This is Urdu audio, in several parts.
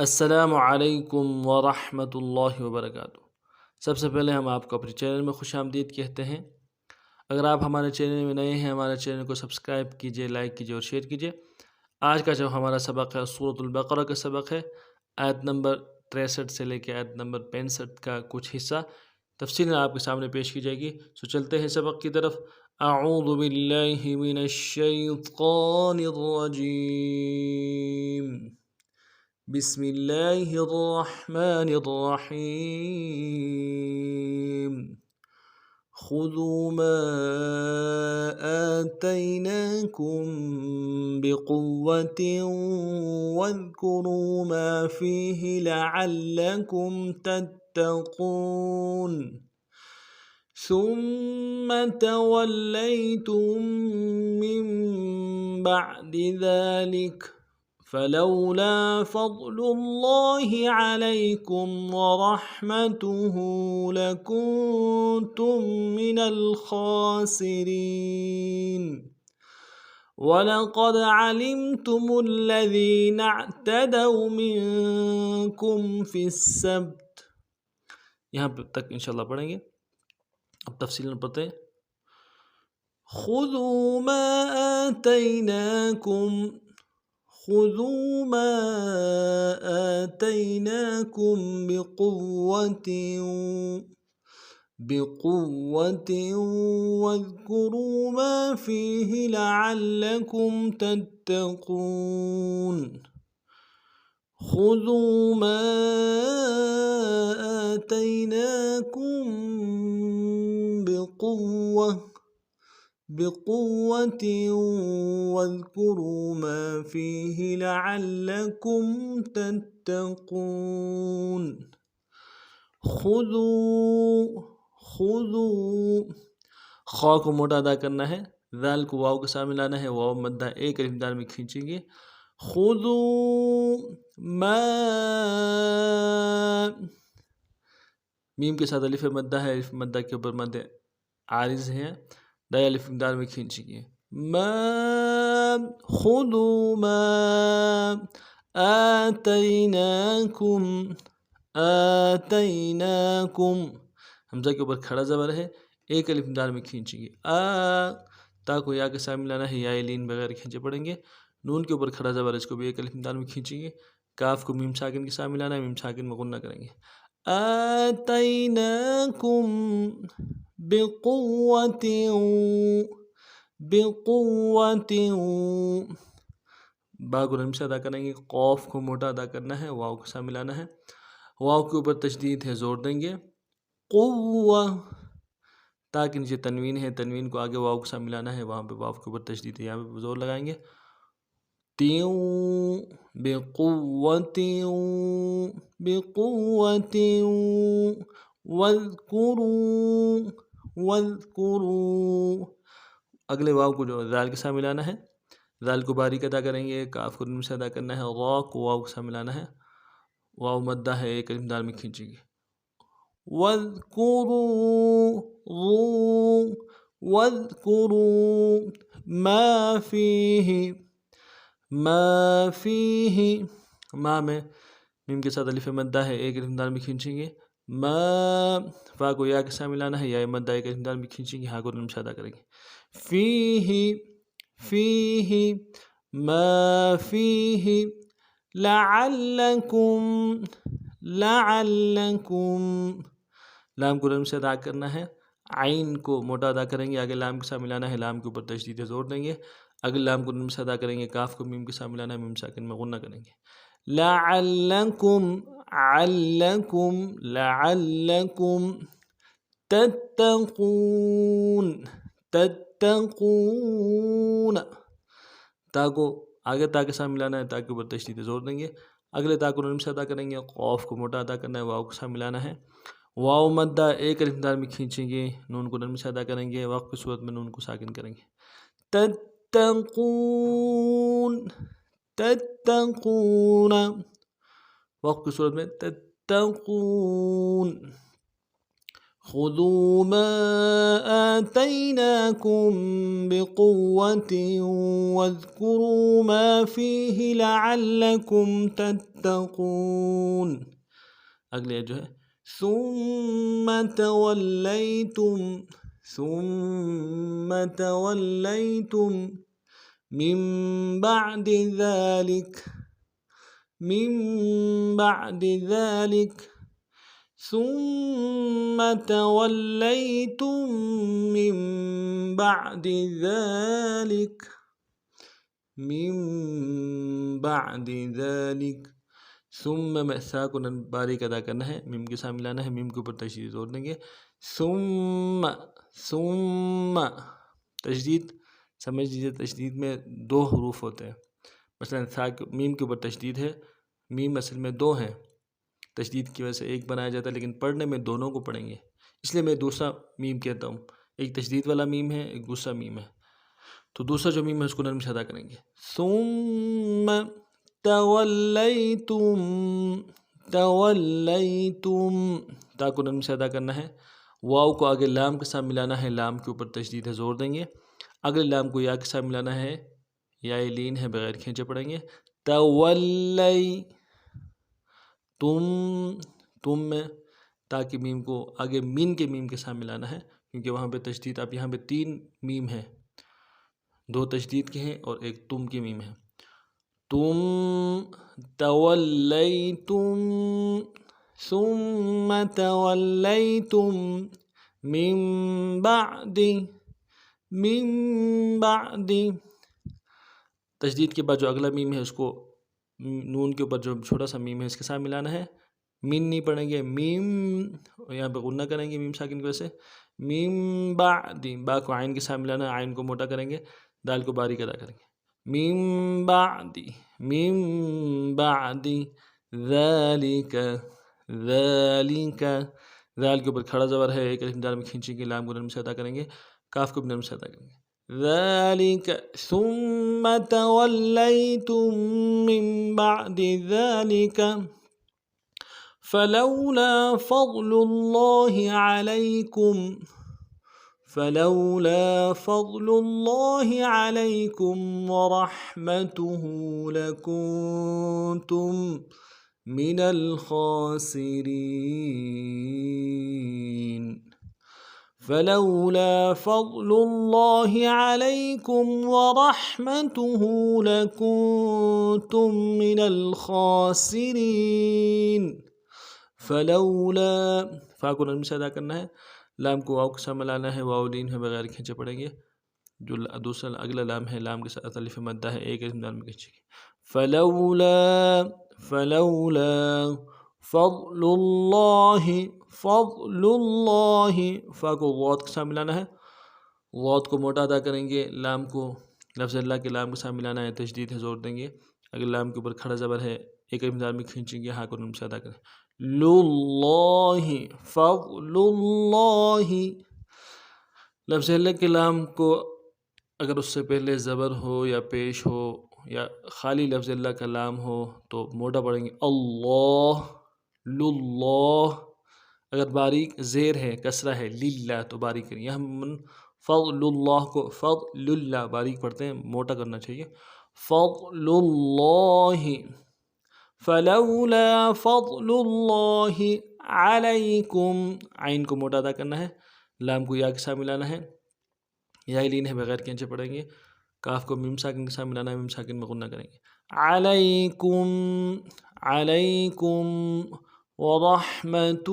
السلام علیکم ورحمۃ اللہ وبرکاتہ۔ سب سے پہلے ہم آپ کو اپنے چینل میں خوش آمدید کہتے ہیں۔ اگر آپ ہمارے چینل میں نئے ہیں، ہمارے چینل کو سبسکرائب کیجئے، لائک کیجئے اور شیئر کیجئے۔ آج کا جو ہمارا سبق ہے سورۃ البقرہ کا سبق ہے، آیت نمبر 63 سے لے کے آیت نمبر 65 کا کچھ حصہ تفصیل آپ کے سامنے پیش کی جائے گی۔ سو چلتے ہیں سبق کی طرف۔ اعوذ باللہ من الشیطان الرجیم، بسم اللہ الرحمن الرحیم۔ خذوا ما آتیناکم بقوة واذکروا ما فیہ لعلکم تتقون، ثم تولیتم من بعد ذلک فلولا فضل اللہ علیکم ورحمتہ لکنتم من الخاسرین، وَلَقَدْ عَلِمْتُمُ الَّذِينَ اعْتَدَوْا مِنْكُمْ فِي السَّبْتِ۔ یہاں تک انشاءاللہ پڑھیں گے، اب تفصیل پڑھتے ہیں۔ خُذُوا مَا آتَيْنَاكُمْ بِقُوَّةٍ وَاذْكُرُوا مَا فِيهِ لَعَلَّكُمْ تَتَّقُونَ۔ خُذُوا مَا آتَيْنَاكُمْ بِقُوَّةٍ وَاذْكُرُوا مَا فِيهِ لَعَلَّكُمْ تَتَّقُونَ۔ خُذُوا خا کو موٹا ادا کرنا ہے، ذال کو واو کے ساتھ ملانا ہے، واو مدہ ایک الف دال میں کھینچیں گے۔ خُذُوا ما، میم کے ساتھ الف مدہ ہے، الف مدہ کے اوپر مد عارض ہے، دائیں الف دال میں کھینچیں گے۔ ما، خُذُوا ما آتَيْنَاكُمْ، حمزہ کے اوپر کھڑا زبر ہے، ایک الف دال میں کھینچیں گے۔ تا کو یا کے ساتھ ملانا ہے، یا لین بغیر کھینچے پڑیں گے۔ نون کے اوپر کھڑا زبر ہے، اس کو بھی ایک الف دال میں کھینچیں گے۔ کاف کو میم ساکن کے ساتھ ملانا ہے، میم ساکن میں غنہ کریں گے۔ آتَيْنَاكُمْ بِقُوَّةٍ، با کو نرم سے ادا کریں گے، قوف کو موٹا ادا کرنا ہے، واو کے ساتھ ملانا ہے، واو کے اوپر تشدید ہے، زور دیں گے۔ قوہ، تا کے نیچے تنوین ہے، تنوین کو آگے واو کے ساتھ ملانا ہے، وہاں پہ واو کے اوپر تشدید ہے، یہاں پہ زور لگائیں گے۔ بِقُوَّةٍ وَاذْكُرُوا، اگلے واو کو جو ذال کے ساتھ ملانا ہے، ذال کو باریک ادا کریں گے، کاف کو نرم سے ادا کرنا ہے، را کو واو کے ساتھ ملانا ہے، واو مدہ ہے، ایک الف دال میں کھینچیں گے۔ وَاذْكُرُوا مَا فِيهِ، ما میں میم کے ساتھ الف مدہ ہے، ایک الف دال میں کھینچیں گے۔ ما، فا کو یا کے ساتھ ملانا ہے، یا مدہ ایک الف دال میں کھینچیں گے، ہاں کو نرم سے ادا کریں گے۔ فِيهِ ما فِيهِ لَعَلَّكُمْ، لام کو نرم سے ادا کرنا ہے، عین کو موٹا ادا کریں گے، آگے لام کے ساتھ ملانا ہے، لام کے اوپر تشدید زور دیں گے، اگلے لام کو نرم سے ادا کریں گے، کاف کو میم کے ساتھ ملانا ہے، میم ساکن میں غنہ کریں گے۔ لَعَلَّكُمْ تَتَّقُونَ، تا کو آگے تا کے ساتھ ملانا ہے، تا کے اوپر تشدید زور دیں گے، اگلے تا کو نرم سے ادا کریں گے، قوف کو موٹا ادا کرنا ہے، واو کے ساتھ ملانا ہے، واو مدہ ایک الف دال میں کھینچیں گے، نون کو نرم سے ادا کریں گے، وقف کی صورت میں نون کو ساکن کریں گے۔ تتقون، وقف کی صورت میں تتقون۔ خذوا ما آتيناكم بقوة واذكروا ما فيه لعلكم تتقون. اگلے جو ہے ثم تولیتم من بعد ذلك ثم تولیتم من بعد ذلك ثم میں سا کو باریک ادا کرنا ہے، میم کے ساتھ ملانا ہے، میم کے اوپر تشدید زور دیں گے. ثم تشدید سمجھ لیجیے، تشدید میں دو حروف ہوتے ہیں. مثلا میم کے اوپر تشدید ہے، میم اصل میں دو ہیں، تشدید کی وجہ سے ایک بنایا جاتا ہے، لیکن پڑھنے میں دونوں کو پڑھیں گے، اس لیے میں دوسرا میم کہتا ہوں. ایک تشدید والا میم ہے، ایک دوسرا میم ہے. تو دوسرا جو میم ہے اس کو نرم سے ادا کریں گے. ثم تولیتم تا کو نرم سے ادا کرنا ہے. واو کو آگے لام کے ساتھ ملانا ہے، لام کے اوپر تشدید ہے، زور دیں گے. اگلے لام کو یا کے ساتھ ملانا ہے، یا لین ہے، بغیر کھینچے پڑیں گے. تم میں تاکہ میم کو آگے مین کے میم کے ساتھ ملانا ہے، کیونکہ وہاں پہ تشدید اب یہاں پہ 3 میم ہیں، 2 تشدید کے ہیں اور ایک تم کی میم ہے. تم تولیتم ثم تولیتم من بعد تشدید کے بعد جو اگلا میم ہے اس کو نون کے اوپر جو چھوٹا سا میم ہے اس کے ساتھ ملانا ہے. مین نہیں پڑھیں گے، میم یہاں پہ غنہ کریں گے میم ساکن کی وجہ سے. میم بعد با کو عین کے ساتھ ملانا ہے، عین کو موٹا کریں گے، دال کو باریک ادا کریں گے. میم بعد ذالک ذال کے اوپر کھڑا زبر ہے، ایک الف دال میں کھینچیں گے، لام کو نرم سے ادا کریں گے، کاف کو بھی نرم سے ادا کریں گے. ذالک ثم تولیتم من بعد ذلك فلولا فضل الله عليكم ورحمته لكنتم من الخاسرين. فلولا فضل الله عليكم ورحمته لكنتم من الخاسرين. فلولا فا کو نرم سے ادا کرنا ہے، لام کو واو کے ساتھ ملانا ہے، واو لین ہے، بغیر کھینچے پڑیں گے. جو دوسرا اگلا لام ہے، لام کے ساتھ الف مدہ ہے، ایک الف دال میں کھینچیں گے. فلولا فضل اللہ فا کو غوت کے ساتھ ملانا ہے، غوت کو موٹا ادا کریں گے، لام کو لفظ اللہ کے لام کے ساتھ ملانا ہے، تشدید ہے، زور دیں گے. اگر لام کے اوپر کھڑا زبر ہے، ایک الف دال میں کھینچیں گے، ہاں کو نرم سے ادا کریں. فضل اللہ لفظ اللہ کے لام کو اگر اس سے پہلے زبر ہو یا پیش ہو یا خالی لفظ اللہ کا لام ہو تو موٹا پڑھیں گے. اللہ اگر باریک زیر ہے، کسرہ ہے، للہ تو باریک کریں. یہاں ہم فضل اللہ کو فضل اللہ باریک پڑھتے ہیں، موٹا کرنا چاہیے. فضل اللہ فلولا فضل اللہ علیکم عین کو موٹا ادا کرنا ہے، لام کو یا کے ساتھ ملانا ہے، یا لین ہے، بغیر کھینچے پڑیں گے. کاف کو میم ساکن کے ساتھ ملانا ہے، میم ساکن میں غنہ کریں گے. علیکم ورحمتہ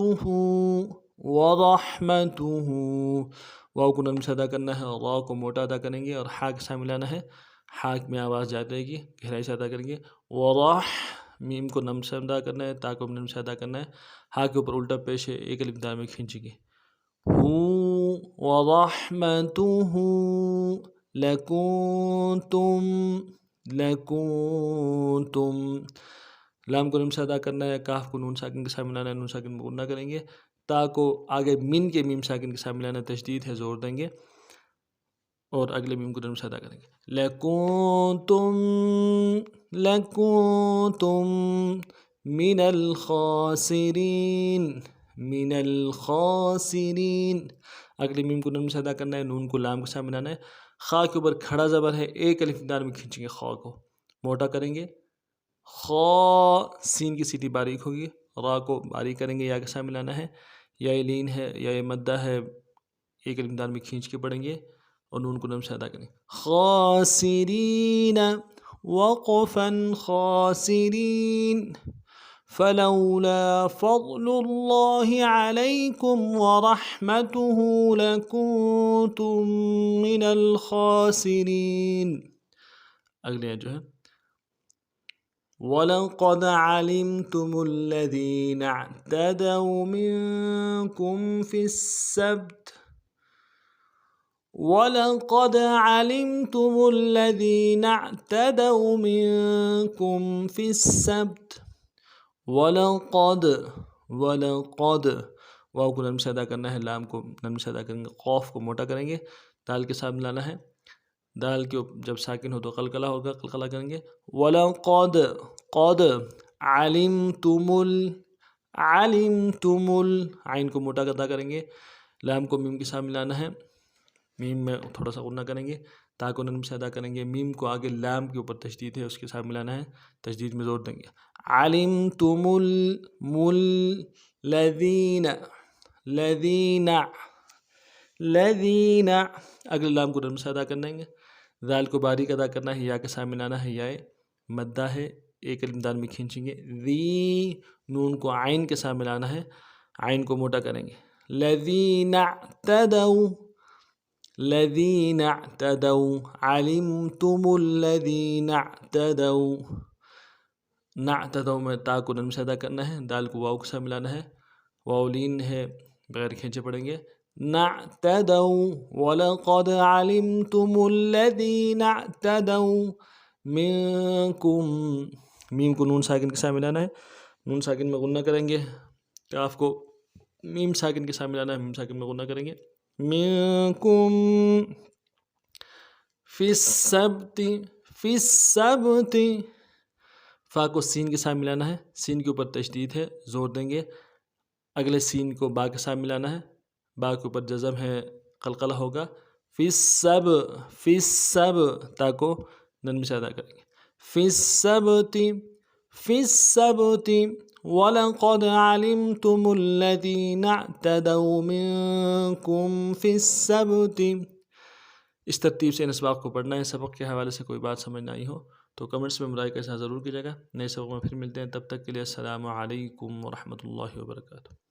واو کو نرم سے ادا کرنا ہے، را کو موٹا ادا کریں گے اور ہا کے ساتھ ملانا ہے، ہا میں آواز جاتی رہے گی، گہرائی سے ادا کریں گے. میم کو نرم سے ادا کرنا ہے، تا کو نرم سے ادا کرنا ہے، ہا کے اوپر الٹا پیش ہے، ایک الف دال میں کھینچیں گے. ورحمتہ لکنتم لام کو نون سے ادا کرنا ہے، کاف کو نون ساکن کے ساتھ ملانا ہے، نون ساکن میں غنہ کریں گے. تا کو آگے مین کے میم ساکن کے ساتھ ملانا ہے، تشدید ہے، زور دیں گے اور اگلے میم کو نون سے ادا کریں گے. لکنتم من الخاسرین من الخاسرین. اگلی میم کو نون سے ادا کرنا ہے, نون کو لام کے ساتھ ملانا ہے. خا کے اوپر کھڑا زبر ہے, ایک الف دار میں کھینچیں گے, خا کو موٹا کریں گے. خا, سین کی سیٹی باریک ہوگی, را کو باریک کریں گے, یا کے ساتھ ملانا ہے. یا لین ہے, یا مدہ ہے, ایک الف دار میں کھینچ کے پڑھیں گے اور نون کو نون سے ادا کریں گے. خاسرین وقفا خاسرین فلولا فضل الله عليكم ورحمته لكنتم من الخاسرين. اگلے جو ہے وَلَقَدْ عَلِمْتُمُ الَّذِينَ اعْتَدَوْا مِنْكُمْ فِي السَّبْتِ وَلَقَدْ عَلِمْتُمُ الَّذِينَ اعْتَدَوْا مِنْكُمْ فِي السَّبْتِ. وَلَقَدْ واو کو نرم سے ادا کرنا ہے, لام کو نرم سے ادا کریں گے, قوف کو موٹا کریں گے, دال کے ساتھ ملانا ہے. دال کے جب ساکن ہو تو قلقلہ ہوگا, قلقلہ کریں گے. وَلَقَدْ قَدْ عَلِمْتُمُ عین کو موٹا ادا کریں گے, لام کو میم کے ساتھ ملانا ہے, میم میں تھوڑا سا غنہ کریں گے, تا کو نرم سے ادا کریں گے. میم کو آگے لام کے اوپر تشدید ہے, اس کے ساتھ ملانا ہے, تشدید میں زور دیں گے. علمتم الذین اگلے لام کو نرم سے ادا کریں گے. ذال کو باریک ادا کرنا ہے, یا کے ساتھ ملانا ہے, یا مدہ ہے, ایک الف دال میں کھینچیں گے. ذی, نون کو عین کے ساتھ ملانا ہے, عین کو موٹا کریں گے. الذین اعتدوا علمتم الذین اعتدوا. نعتدوا میں تا کو نرم سے ادا کرنا ہے, دال کو واو کے ساتھ ملانا ہے, واو لین ہے, بغیر کھینچے پڑھیں گے. نعتدوا وَلَقَدْ عَلِمْتُمُ الَّذِينَ اعْتَدَوْا مِنْكُمْ. میم کو نون ساکن کے ساتھ ملانا ہے, نون ساکن میں غنہ کریں گے. کاف کو میم ساکن کے ساتھ ملانا ہے, میم ساکن میں غنہ کریں گے. منکم فی السبت. فا کو سین کے ساتھ ملانا ہے, سین کے اوپر تشدید ہے, زور دیں گے. اگلے سین کو با کے ساتھ ملانا ہے, با کے اوپر جزم ہے, قلقلہ ہوگا. فی السب, تا کو نرم سے ادا کریں گے. فی السبت وَلَقَدْ عَلِمْتُمُ الَّذِينَ اعْتَدَوْا مِنْكُمْ فِي السَّبْتِ. اس ترتیب سے ان اسباق کو پڑھنا ہے. سبق کے حوالے سے کوئی بات سمجھ نہ آئی ہو تو کمنٹس میں مراعی کا اظہار ضرور کیجیے گا. نئے سبق میں پھر ملتے ہیں, تب تک کے لیے السلام علیکم ورحمۃ اللہ وبرکاتہ.